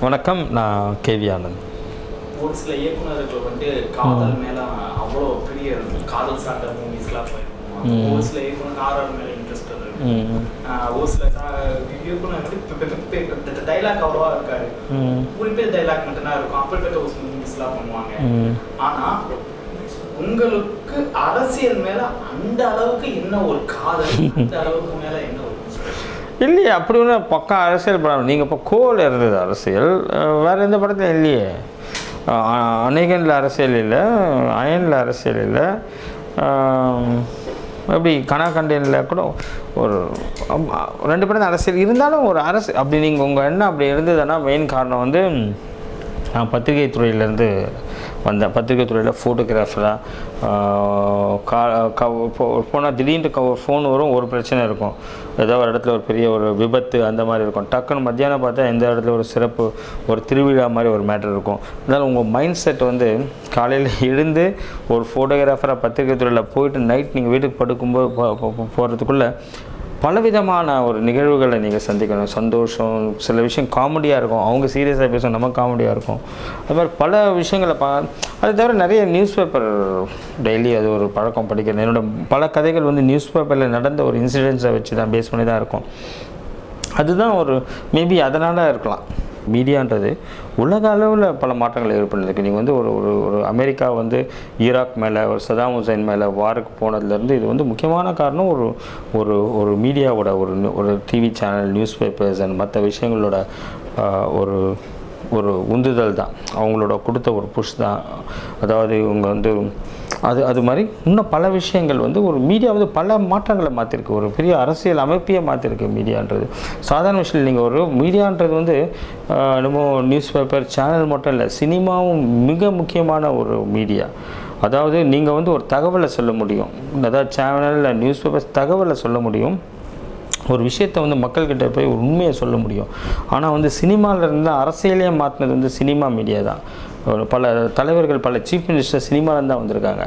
வணக்கம், நான் கேவி ஆனந்த். ஒரு சில இயக்குநர்கள் வந்து காதல் மேலே அவ்வளோ பெரிய காதல் சார்ந்த மூவிஸ்லாம் போயிருக்கும். ஒரு சில இயக்குனர் ஆர்ஆர் மேலே இன்ட்ரெஸ்ட் இருக்கும். ஒரு சில இயக்குனர் வந்து டைலாக் அவ்வளோவா இருக்காரு, குறிப்பிட்ட டைலாக் மட்டும்தான் இருக்கும். அப்படிப்பட்ட ஒரு சில மூவிஸ்லாம் பண்ணுவாங்க. ஆனால் உங்களுக்கு அரசியல் மேலே அந்த அளவுக்கு என்ன ஒரு காதல், அந்த அளவுக்கு மேலே என்ன ஒரு இல்லையே? அப்படி ஒன்று பக்கம் அரசியல் படம். நீங்கள் இப்போ கோவில் இருந்தது அரசியல், வேறு எந்த படத்தில் இல்லையே. அநேகனில் அரசியல் இல்லை, அயனில் அரசியல் இல்லை, எப்படி கனாகண்டனில் கூட ஒரு 2 படம் அரசியல் இருந்தாலும் ஒரு அரசு அப்படி நீங்கள் உங்கள் எண்ணம் அப்படி இருந்ததுன்னா மெயின் காரணம் வந்து நான் பத்திரிகை துறையிலேருந்து வந்தேன். பத்திரிகை துறையில் ஃபோட்டோகிராஃபராக போனால் திடீர்னு ஒரு ஃபோன் வரும், ஒரு பிரச்சனை இருக்கும், ஏதோ ஒரு இடத்துல ஒரு பெரிய ஒரு விபத்து அந்த மாதிரி இருக்கும். டக்குன்னு மத்தியானம் பார்த்தா எந்த இடத்துல ஒரு சிறப்பு ஒரு திருவிழா மாதிரி ஒரு மேட்டர் இருக்கும். அதனால் உங்கள் மைண்ட் செட் வந்து காலையில் எழுந்து ஒரு ஃபோட்டோகிராஃபராக பத்திரிகை துறையில் போயிட்டு நைட் நீங்கள் வீட்டுக்கு படுக்கும்போது போகிறதுக்குள்ளே பலவிதமான ஒரு நிகழ்வுகளை நீங்கள் சந்திக்கணும். சந்தோஷம், சில விஷயம் காமெடியாக இருக்கும், அவங்க சீரியஸாக பேசும், நம்ம காமெடியாக இருக்கும். அது மாதிரி பல விஷயங்களை அது தவிர நிறைய நியூஸ் பேப்பர் டெய்லி அது ஒரு பழக்கம் படிக்கிறேன். என்னோடய பல கதைகள் வந்து நியூஸ் பேப்பரில் நடந்த ஒரு இன்சிடென்ட்ஸை வச்சு தான் பேஸ் பண்ணி தான் இருக்கும். அதுதான் ஒரு மேபி அதனால் இருக்கலாம். மீடியான்றது உலக அளவில் பல மாற்றங்களை ஏற்படுத்திருக்கு. நீங்கள் வந்து ஒரு ஒரு அமெரிக்கா வந்து ஈராக் மேலே, ஒரு சதாம் ஹுசைன் மேலே வாருக்கு போனதுலேருந்து இது வந்து முக்கியமான காரணம் ஒரு ஒரு ஒரு மீடியாவோட ஒரு TV channel, news papers and மற்ற விஷயங்களோட ஒரு ஒரு உந்துதல் தான், அவங்களோட கொடுத்த ஒரு புஷ் தான். அதாவது இவங்க வந்து அது மாதிரி இன்னும் பல விஷயங்கள் வந்து ஒரு மீடியா வந்து பல மாற்றங்களை மாற்றிருக்கு. ஒரு பெரிய அரசியல் அமைப்பையே மாற்றிருக்கு மீடியான்றது. சாதாரண விஷயம் நீங்கள் ஒரு மீடியான்றது வந்து நம்ம நியூஸ் பேப்பர் சேனல் மட்டும் இல்லை, சினிமாவும் மிக முக்கியமான ஒரு மீடியா. அதாவது நீங்கள் வந்து ஒரு தகவலை சொல்ல முடியும், அதாவது சேனல் நியூஸ் பேப்பர்ஸ் தகவலை சொல்ல முடியும், ஒரு விஷயத்தை வந்து மக்கள்கிட்ட போய் ஒரு உண்மையை சொல்ல முடியும். ஆனால் வந்து சினிமாவிலேருந்து அரசியலே மாற்றினது வந்து சினிமா மீடியா தான். பல தலைவர்கள், பல சீஃப் மினிஸ்டர் சினிமாவிலேருந்து தான் வந்திருக்காங்க,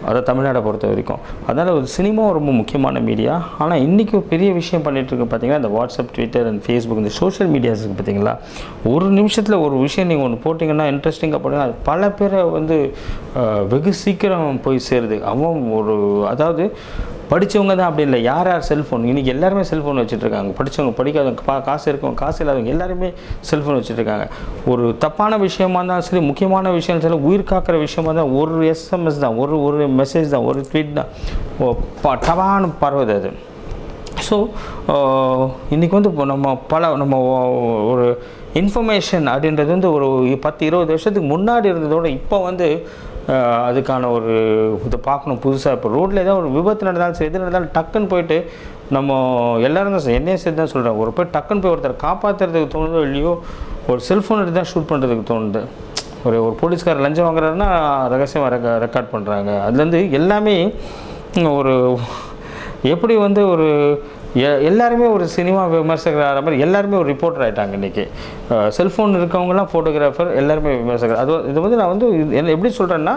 அதை தமிழ்நாடை பொறுத்த வரைக்கும். அதனால் ஒரு சினிமா ரொம்ப முக்கியமான மீடியா. ஆனால் இன்றைக்கி பெரிய விஷயம் பண்ணிகிட்ருக்கு பார்த்தீங்கன்னா, இந்த வாட்ஸ்அப், ட்விட்டர் அண்ட் ஃபேஸ்புக், இந்த சோஷியல் மீடியாஸ் இருக்குது பார்த்தீங்களா. ஒரு நிமிஷத்தில் ஒரு விஷயம் நீங்கள் ஒன்று போட்டிங்கன்னா இன்ட்ரெஸ்டிங்காக போட்டிங்கன்னா அது பல பேரை வந்து வெகு சீக்கிரம் போய் சேருது. அவன் ஒரு அதாவது படித்தவங்க தான் அப்படி இல்லை, யார் யார் செல்ஃபோன், இன்றைக்கி எல்லாருமே செல்ஃபோன் வச்சுட்ருக்காங்க. படித்தவங்க, படிக்காதவங்க, காசு இருக்கவங்க, காசு இல்லாதவங்க எல்லாருமே செல்ஃபோன் வச்சுட்ருக்காங்க. ஒரு தப்பான விஷயமா இருந்தாலும் சரி, முக்கியமான விஷயம் சரி, உயிர் காக்கிற விஷயமா தான் ஒரு எஸ்எம்எஸ் தான், ஒரு மெசேஜ் தான், ஒரு ட்வீட் தான் டவான்னு பரவுது அது. ஸோ இன்றைக்கி வந்து நம்ம ஒரு இன்ஃபர்மேஷன் அப்படின்றது வந்து ஒரு 10-20 வருஷத்துக்கு முன்னாடி இருந்ததோட இப்போ வந்து அதுக்கான ஒரு இதை பார்க்கணும் புதுசாக. இப்போ ரோட்டில் ஏதாவது ஒரு விபத்து நடந்தாலும் சரி, எது நடந்தாலும் டக்குன்னு போயிட்டு நம்ம எல்லோரும் தான் என்னையே சேர்த்து தான் சொல்கிறேன், ஒரு போய் டக்குன்னு போய் ஒருத்தர் காப்பாற்றுறதுக்கு தோணுதோ இல்லையோ ஒரு செல்ஃபோன் எடுத்து தான் ஷூட் பண்ணுறதுக்கு தோணுது. ஒரு போலீஸ்காரர் லஞ்சம் வாங்குறாருன்னா ரகசியமாக ரெக்கார்ட் பண்ணுறாங்க. அதுலேருந்து எல்லாமே ஒரு எப்படி வந்து ஒரு எல்லாருமே ஒரு சினிமா விமர்சகர் ஆகிற மாதிரி எல்லாருமே ஒரு ரிப்போர்ட்டர் ஆகிட்டாங்க. இன்றைக்கி செல்ஃபோன் இருக்கவங்கலாம் ஃபோட்டோகிராஃபர், எல்லாருமே விமர்சகர். இது வந்து நான் வந்து எப்படி சொல்கிறேன்னா,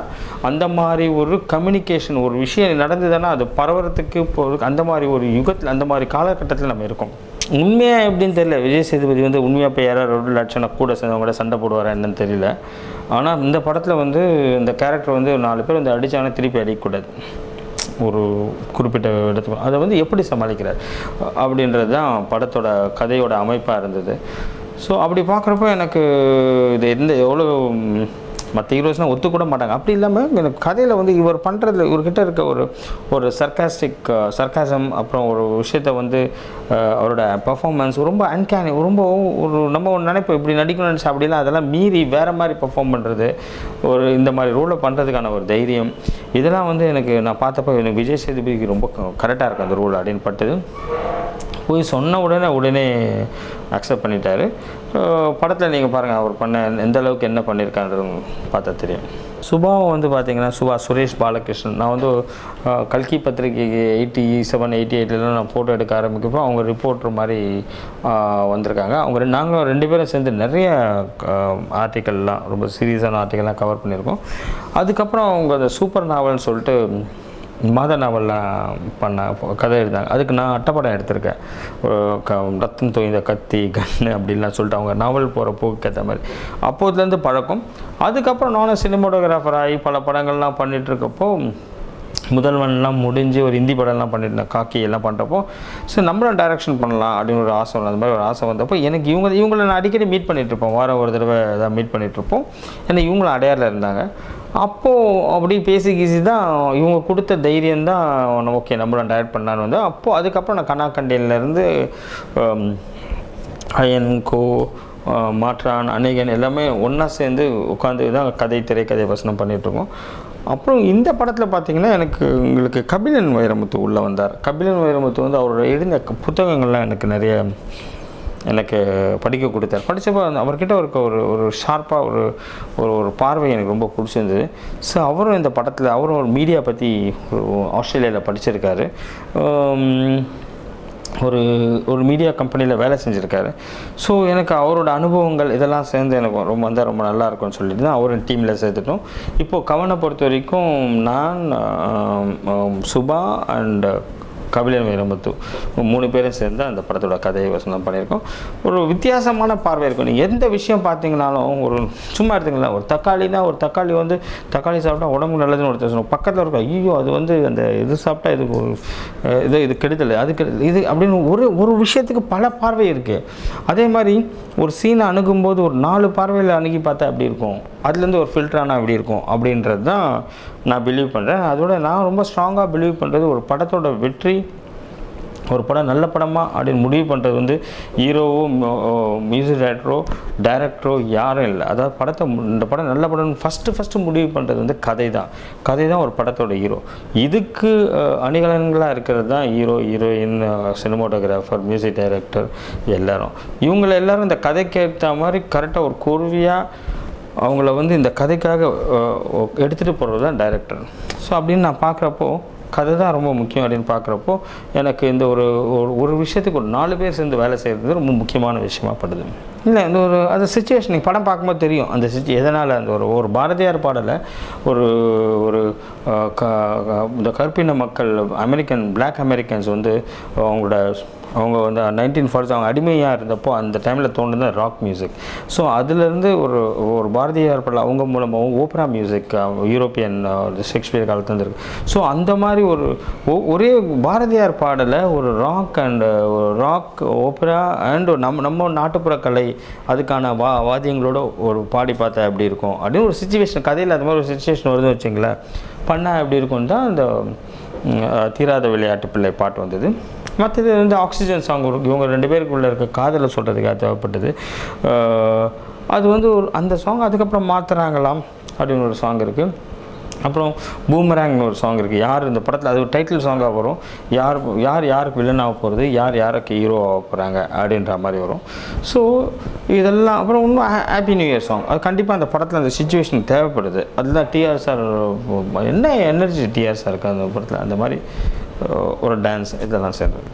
அந்த மாதிரி ஒரு கம்யூனிகேஷன், ஒரு விஷயம் நடந்ததுன்னா அது பரவறதுக்கு அந்த மாதிரி ஒரு யுகத்தில், அந்த மாதிரி காலகட்டத்தில் நம்ம இருக்கோம். உண்மையாக எப்படின்னு தெரியல, விஜய் சேதுபதி வந்து உண்மையாக இப்போ யாராவது 2 லட்சம் கூட சேர்ந்தவங்க சண்டை போடுவாரா என்னன்னு தெரியல. ஆனால் இந்த படத்தில் வந்து இந்த கேரக்டர் வந்து 4 பேர் வந்து அடித்தாங்கன்னா திருப்பி அடிக்கக்கூடாது, ஒரு குறிப்பிட்ட இடத்துக்கு அதை வந்து எப்படி சமாளிக்கிறார் அப்படின்றது தான் படத்தோட கதையோட அமைப்பாக இருந்தது. ஸோ அப்படி பார்க்குறப்போ எனக்கு இது எவ்வளோ மற்ற ஹீரோஸ்னால் ஒத்துக்கூட மாட்டாங்க. அப்படி இல்லாமல் எனக்கு கதையில் வந்து இவர் பண்ணுறதுல இவர்கிட்ட இருக்க ஒரு சர்க்காசம், அப்புறம் ஒரு விஷயத்தை வந்து அவரோட பர்ஃபார்மன்ஸ் ரொம்ப அன்கேனி, ரொம்ப ஒரு நம்ம நினைப்போம் இப்படி நடிக்கணும்னு நினச்சி, அப்படிலாம் அதெல்லாம் மீறி வேறு மாதிரி பர்ஃபார்ம் பண்ணுறது, ஒரு இந்த மாதிரி ரோலை பண்ணுறதுக்கான ஒரு தைரியம், இதெல்லாம் வந்து நான் பார்த்தப்போ எனக்கு விஜய் சேதுபதிக்கு ரொம்ப கரெக்டாக இருக்கும் அந்த ரோல் அப்படின்னு பட்டது. போய் சொன்ன உடனே அக்செப்ட் பண்ணிட்டார். படத்தில் நீங்கள் பாருங்கள் அவர் பண்ண எந்த அளவுக்கு என்ன பண்ணியிருக்கான்றது பார்த்தா தெரியும். சுபாவும் வந்து பார்த்திங்கன்னா சுரேஷ் பாலகிருஷ்ணன், நான் வந்து கல்கி பத்திரிகைக்கு 87, 88 நான் ஃபோட்டோ எடுக்க ஆரம்பிக்கப்போ அவங்க ரிப்போர்ட்டர் மாதிரி வந்திருக்காங்க. நாங்கள் 2 பேரும் சேர்ந்து நிறைய ஆர்டிக்கல்லாம், ரொம்ப சீரியஸான ஆர்டிக்கல்லாம் கவர் பண்ணியிருக்கோம். அதுக்கப்புறம் அவங்க அந்த சூப்பர் நாவல்னு சொல்லிட்டு மாத நாவல்லாம் கதை எழுதாங்க. அதுக்கு நான் அட்டைப்படம் எடுத்திருக்கேன். ஒரு ரத்தம் தோய்ந்த கத்தி கன்று அப்படின்லாம் சொல்லிட்டு அவங்க நாவல் போகிற போக்கு ஏற்ற மாதிரி அப்போதுலேருந்து பழக்கம். அதுக்கப்புறம் நானும் சினிமாட்டோகிராஃபர் ஆகி பல படங்கள்லாம் பண்ணிகிட்ருக்கப்போ முதல்வன்லாம் முடிஞ்சு ஒரு ஹிந்தி படம்லாம் பண்ணியிருந்தேன். காக்கி எல்லாம் பண்ணுறப்போ சரி நம்மளும் டைரக்ஷன் பண்ணலாம் அப்படின்னு ஒரு ஆசை வரும். அந்த மாதிரி ஒரு ஆசை வந்தப்போ எனக்கு இவங்களை நான் அடிக்கடி மீட் பண்ணிகிட்ருப்போம். வாரம் ஒரு தடவை தான் மீட் பண்ணிகிட்ருப்போம். ஏன்னா இவங்களும் அடையாரில் இருந்தாங்க. அப்போது அப்படி பேசி தான் இவங்க கொடுத்த தைரியம் தான் ஓகே நம்மளும் டைரக்ட் பண்ணலான்னு வந்து அப்போது அதுக்கப்புறம் நான் கண்ணாக்கண்டியிலேருந்து அயன்கோ மாற்றான் அநேகன் எல்லாமே ஒன்றா சேர்ந்து உட்காந்து தான் திரைக்கதை வசனம் பண்ணிகிட்ருக்கோம். அப்புறம் இந்த படத்தில் பார்த்திங்கன்னா உங்களுக்கு கபிலன் வைரமுத்து உள்ளே வந்தார். கபிலன் வைரமுத்து வந்து அவரோட எழுந்த புத்தகங்கள்லாம் எனக்கு படிக்க கொடுத்தார். படித்தப்போ அவர்கிட்ட ஒரு ஷார்ப்பாக ஒரு பார்வை எனக்கு ரொம்ப பிடிச்சிருந்தது. ஸோ அவரும் இந்த படத்தில் அவரும் ஒரு மீடியா பற்றி ஆஸ்திரேலியாவில் படிச்சிருக்காரு. ஒரு மீடியா கம்பெனியில் வேலை செஞ்சுருக்காரு. ஸோ எனக்கு அவரோட அனுபவங்கள் இதெல்லாம் சேர்ந்து எனக்கு ரொம்ப நல்லா இருக்கும்னு சொல்லிட்டு தான் அவரும் டீமில் சேர்த்துட்டோம். இப்போது கவனை பொறுத்த வரைக்கும் நான் சுபா அண்ட் கபிலன் வைரமுத்து 3 பேரும் சேர்ந்து அந்த படத்தோட கதையை வசனம் பண்ணியிருக்கோம். ஒரு வித்தியாசமான பார்வை இருக்கும். நீங்கள் எந்த விஷயம் பார்த்தீங்கனாலும் ஒரு சும்மா எடுத்துக்கலாம். ஒரு தக்காளி வந்து தக்காளி சாப்பிட்டா உடம்புக்கு நல்லதுன்னு ஒருத்தர் சொல்லுவோம். பக்கத்தில் இருக்கும் ஐயோ அது வந்து அந்த இது சாப்பிட்டா இது கெடுதல் அது கெடுதல் இது அப்படின்னு ஒரு விஷயத்துக்கு பல பார்வை இருக்குது. அதே மாதிரி ஒரு சீனை அணுகும்போது ஒரு 4 பார்வையில் அணுகி பார்த்தா எப்படி இருக்கும், அதுலேருந்து ஒரு ஃபில்டரானா எப்படி இருக்கும் அப்படின்றது தான் நான் பிலீவ் பண்ணுறேன். அதோட நான் ரொம்ப ஸ்ட்ராங்காக பிலீவ் பண்ணுறது ஒரு படத்தோட வெற்றி, ஒரு படம் நல்ல படமாக அப்படின்னு முடிவு பண்ணுறது வந்து ஹீரோவோ மியூசிக் டைரக்டரோ யாரும் இல்லை. அதாவது இந்த படம் நல்ல படம்னு ஃபஸ்ட்டு முடிவு பண்ணுறது வந்து கதை தான் ஒரு படத்தோட ஹீரோ. இதுக்கு அணிகலன்களாக இருக்கிறது தான் ஹீரோயின் சினிமாட்டோகிராஃபர் மியூசிக் டைரக்டர் எல்லாரும். எல்லாரும் இந்த கதைக்கு ஏற்ற மாதிரி கரெக்டாக ஒரு கோர்வையாக அவங்கள வந்து இந்த கதைக்காக எடுத்துகிட்டு போகிறது தான் டைரக்டர். ஸோ அப்படின்னு நான் பார்க்குறப்போ கதை தான் ரொம்ப முக்கியம் அப்படின்னு பார்க்குறப்போ எனக்கு இந்த ஒரு விஷயத்துக்கு ஒரு 4 பேர் சேர்ந்து வேலை செய்கிறது ரொம்ப முக்கியமான விஷயமா படுது. இல்லை இந்த அந்த சுச்சுவேஷன் நீங்கள் படம் பார்க்கும்போது தெரியும். அந்த எதனால் அந்த ஒரு பாரதியார் பாடலை இந்த கருப்பின மக்கள் பிளாக் அமெரிக்கன்ஸ் வந்து அவங்க வந்து 1940s அவங்க அடிமையாக இருந்தப்போ அந்த டைமில் தோணுது ராக் மியூசிக். ஸோ அதுலேருந்து ஒரு பாரதியார் பாடல் அவங்க மூலமாகவும் ஓப்ரா மியூசிக் யூரோப்பியன் ஷேக்ஸ்பியர் காலத்தில் இருந்திருக்கு. ஸோ அந்த மாதிரி ஒரே பாரதியார் பாடலை ஒரு ராக் ஓப்ரா அண்ட் நம்ம நாட்டுப்புற கலை அதுக்கான வாத்தியங்களோட ஒரு பாடி பார்த்தா எப்படி இருக்கும் அப்படின்னு ஒரு சுச்சுவேஷன் கதையில் அது மாதிரி ஒரு சுச்சுவேஷன் வருதுன்னு வச்சுங்களேன் பண்ணால் எப்படி இருக்கும்னு தான் அந்த தீராத விளையாட்டு பிள்ளை பாட்டு வந்தது. மற்றது வந்து ஆக்சிஜன் சாங் இவங்க 2 பேருக்குள்ளே இருக்க காதலை சொல்கிறதுக்காக தேவைப்பட்டது. அது வந்து அந்த சாங் அதுக்கப்புறம் மாற்றுறாங்களாம் அப்படின்னு ஒரு சாங் இருக்குது. அப்புறம் பூமராங்னு ஒரு சாங் இருக்குது. யார் இந்த படத்தில் அது ஒரு டைட்டில் சாங்காக வரும். யாருக்கு வில்லனாக போகிறது, யாருக்கு ஹீரோ ஆக போகிறாங்க அப்படின்ற மாதிரி வரும். ஸோ இதெல்லாம் அப்புறம் இன்னும் ஹாப்பி நியூ இயர் சாங் அது கண்டிப்பாக அந்த படத்தில் அந்த சுச்சுவேஷன் தேவைப்படுது. அதுதான் டிஆர் சார் என்ன எனர்ஜி டிஆர் சார் இருக்குது அந்த படத்தில். அந்த மாதிரி ஒரு டான்ஸ் இதெல்லாம் சேர்ந்தது.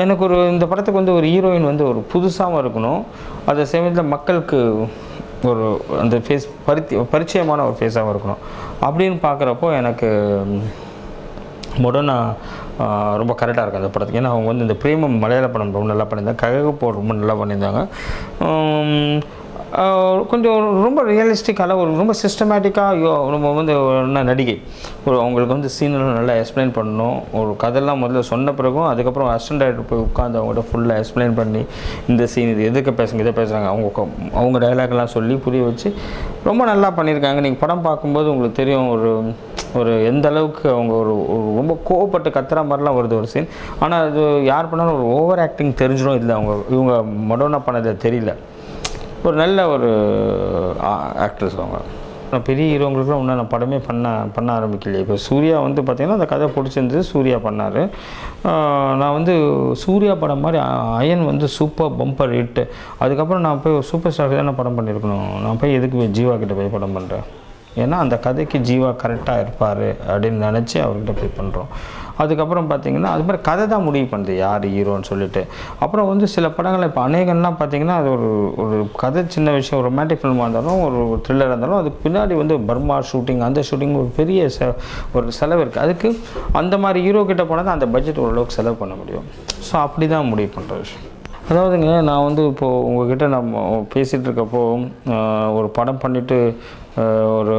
எனக்கு இந்த படத்துக்கு வந்து ஒரு ஹீரோயின் வந்து ஒரு புதுசாகவும் இருக்கணும், அதே சமயத்தில் மக்களுக்கு அந்த ஃபேஸ் பரிச்சயமான ஒரு ஃபேஸாகவும் இருக்கணும் அப்படின்னு பார்க்குறப்போ எனக்கு மொடர்னா ரொம்ப கரெக்டாக இருக்குது அந்த படத்துக்கு. ஏன்னா அவங்க வந்து இந்த பிரேமம் மலையாள படம் ரொம்ப நல்லா பண்ணியிருந்தாங்க, கககப்போ ரொம்ப நல்லா பண்ணியிருந்தாங்க. கொஞ்சம் ரொம்ப ரியலிஸ்டிக்காக ரொம்ப சிஸ்டமேட்டிக்காக நம்ம வந்து என்ன நடிகை அவங்களுக்கு வந்து சீனெல்லாம் நல்லா எக்ஸ்பிளைன் பண்ணணும். ஒரு கதையெல்லாம் முதல்ல சொன்ன பிறகும் அதுக்கப்புறம் அசிஸ்டன்ட் டைரக்டர் போய் உட்காந்து அவங்கள்ட்ட ஃபுல்லாக எக்ஸ்பிளைன் பண்ணி இந்த சீன் இது எதுக்கு பேசுங்க இதை பேசுகிறாங்க அவங்க டைலாக்லாம் சொல்லி புரிய வச்சு ரொம்ப நல்லா பண்ணியிருக்காங்க. நீங்கள் படம் பார்க்கும்போது உங்களுக்கு தெரியும் ஒரு எந்த அளவுக்கு அவங்க ரொம்ப கோவப்பட்டு கத்துற மாதிரிலாம் வருது ஒரு சீன். ஆனால் அது யார் பண்ணாலும் ஒரு ஓவர் ஆக்டிங் தெரிஞ்சிடும். இல்லை இவங்க மடோனா பண்ணதை தெரியல. ஒரு நல்ல ஆக்ட்ரஸ் அவங்க. நான் பெரிய ஹீரோங்களுக்குலாம் இன்னும் நான் படமே பண்ண ஆரம்பிக்கலையே. இப்போ சூர்யா வந்து பார்த்திங்கன்னா அந்த கதை பிடிச்சிருந்தது, சூர்யா பண்ணார். நான் வந்து சூர்யா படம் மாதிரி அயன் வந்து சூப்பர் பம்பர் ஹிட்டு. அதுக்கப்புறம் நான் போய் சூப்பர் ஸ்டார் தானே படம் பண்ணியிருக்கணும். நான் போய் எதுக்கு ஜீவா கிட்ட போய் படம் பண்ணுறேன். ஏன்னா அந்த கதைக்கு ஜீவா கரெக்டாக இருப்பார் அப்படின்னு நினச்சி அவர்கிட்ட போய் பண்ணுறோம். அதுக்கப்புறம் பார்த்திங்கன்னா அது மாதிரி கதை தான் முடிவு பண்ணுது யார் ஹீரோன்னு சொல்லிட்டு. அப்புறம் வந்து சில படங்கள் இப்போ அநேகம்லாம் பார்த்திங்கன்னா அது ஒரு கதை சின்ன விஷயம், ஒரு ரொமான்டிக் ஃபில்மாக இருந்தாலும் ஒரு த்ரில்லராக இருந்தாலும் அதுக்கு பின்னாடி வந்து பர்மா ஷூட்டிங், அந்த ஷூட்டிங் ஒரு பெரிய ஒரு செலவு இருக்குது. அதுக்கு அந்த மாதிரி ஹீரோ கிட்ட போனால் தான் அந்த பட்ஜெட் ஓரளவுக்கு செலவு பண்ண முடியும். ஸோ அப்படி தான் முடிவு பண்ணுற விஷயம். அதாவதுங்க, நான் வந்து இப்போது உங்கள்கிட்ட நம்ம பேசிகிட்டு இருக்கப்போ ஒரு படம் பண்ணிவிட்டு ஒரு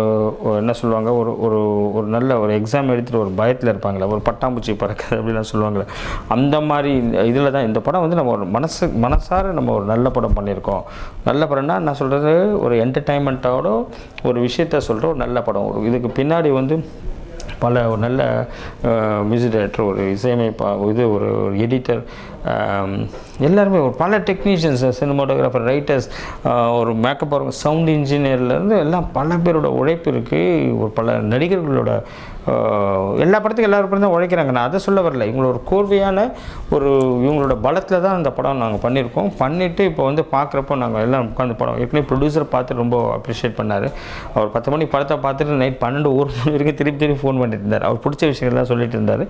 என்ன சொல்லுவாங்க, ஒரு நல்ல ஒரு எக்ஸாம் எடுத்துகிட்டு ஒரு பயத்தில் இருப்பாங்களே, ஒரு பட்டாம்பூச்சி பறக்குது அப்படிலாம் சொல்லுவாங்களே, அந்த மாதிரி இதில் தான் இந்த படம் வந்து நம்ம ஒரு மனசார நம்ம ஒரு நல்ல படம் பண்ணியிருக்கோம். நல்ல படம்னா நான் சொல்கிறது ஒரு என்டர்டைன்மெண்ட்டோட ஒரு விஷயத்த சொல்கிற ஒரு நல்ல படம். இதுக்கு பின்னாடி வந்து பல ஒரு நல்ல மியூசிக் டைரக்டர், ஒரு இசையமைப்பா, ஒரு எடிட்டர், எல்லாருமே ஒரு பல டெக்னீஷியன்ஸ், சினிமாட்டோகிராஃபர், ரைட்டர்ஸ், ஒரு மேக்கப், ஒரு சவுண்ட் இன்ஜினியர்லேருந்து எல்லாம் பல பேரோட உழைப்பு இருக்குது. ஒரு பல நடிகர்களோட எல்லா படத்துக்கும் எல்லாரும் தான் உழைக்கிறாங்க. நான் அதை சொல்ல வரல. இவங்களோட கோர்வையான இவங்களோட பலத்தில் தான் அந்த படம் நாங்கள் பண்ணியிருக்கோம். பண்ணிவிட்டு இப்போ வந்து பார்க்குறப்போ நாங்கள் எல்லாம் உட்காந்து படம் ஏற்கனவே ப்ரொடியூசர் பார்த்து ரொம்ப அப்ரிஷியேட் பண்ணார். அவர் 10 மணிக்கு படத்தை பார்த்துட்டு நைட் 12 1 மணி வரைக்கும் திருப்பி ஃபோன் பண்ணிட்டு இருந்தார். அவர் பிடிச்ச விஷயங்கள்லாம் சொல்லிட்டு இருந்தார்.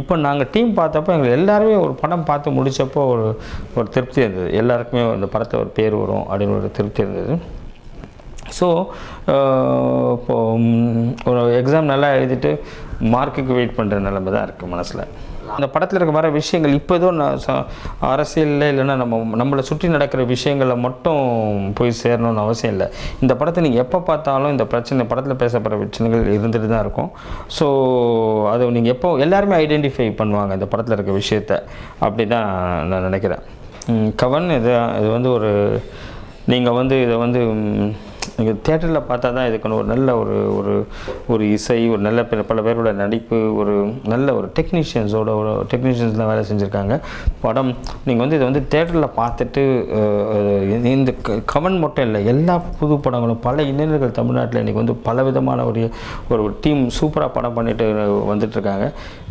இப்போ நாங்கள் டீம் பார்த்தப்போ எங்களுக்கு எல்லாருமே ஒரு படம் பார்த்து முடித்தப்போ ஒரு திருப்தி இருந்தது. எல்லாருக்குமே இந்த படத்தில் ஒரு பேர் வரும் அப்படின்னு ஒரு திருப்தி இருந்தது. ஸோ இப்போது ஒரு எக்ஸாம் நல்லா எழுதிட்டு மார்க்குக்கு வெயிட் பண்ணுற நிலைமை தான் இருக்குது மனசில். அந்த படத்தில் இருக்க வர விஷயங்கள் இப்போ ஏதோ அரசியலில் இல்லைன்னா நம்மளை சுற்றி நடக்கிற விஷயங்களை மட்டும் போய் சேரணும்னு அவசியம் இல்லை. இந்த படத்தை நீங்கள் எப்போ பார்த்தாலும் இந்த படத்தில் பேசப்படுற பிரச்சனைகள் இருந்துட்டு தான் இருக்கும். ஸோ அதை நீங்கள் எப்போ எல்லாருமே ஐடென்டிஃபை பண்ணுவாங்க இந்த படத்தில் இருக்க விஷயத்தை. அப்படி தான் நான் நினைக்கிறேன். கவன் இது வந்து நீங்கள் வந்து இதை வந்து நீங்கள் தேட்டரில் பார்த்தா தான் இதுக்கான ஒரு நல்ல ஒரு இசை, ஒரு நல்ல பல பேரோட நடிப்பு, ஒரு நல்ல ஒரு டெக்னீஷியன்ஸ்லாம் வேலை செஞ்சுருக்காங்க. படம் நீங்கள் வந்து இதை வந்து தேட்டரில் பார்த்துட்டு இந்த கவன் மட்டும் இல்லை, எல்லா புது படங்களும் பல இளைஞர்கள் தமிழ்நாட்டில் இன்றைக்கி வந்து பல விதமான ஒரு டீம் சூப்பராக படம் பண்ணிட்டு வந்துட்டுருக்காங்க.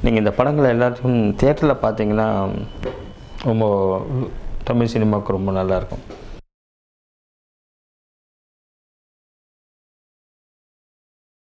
நீங்கள் இந்த படங்களை எல்லாத்தையும் தேட்டரில் பார்த்தீங்கன்னா ரொம்ப தமிழ் சினிமாவுக்கு ரொம்ப நல்லாயிருக்கும்.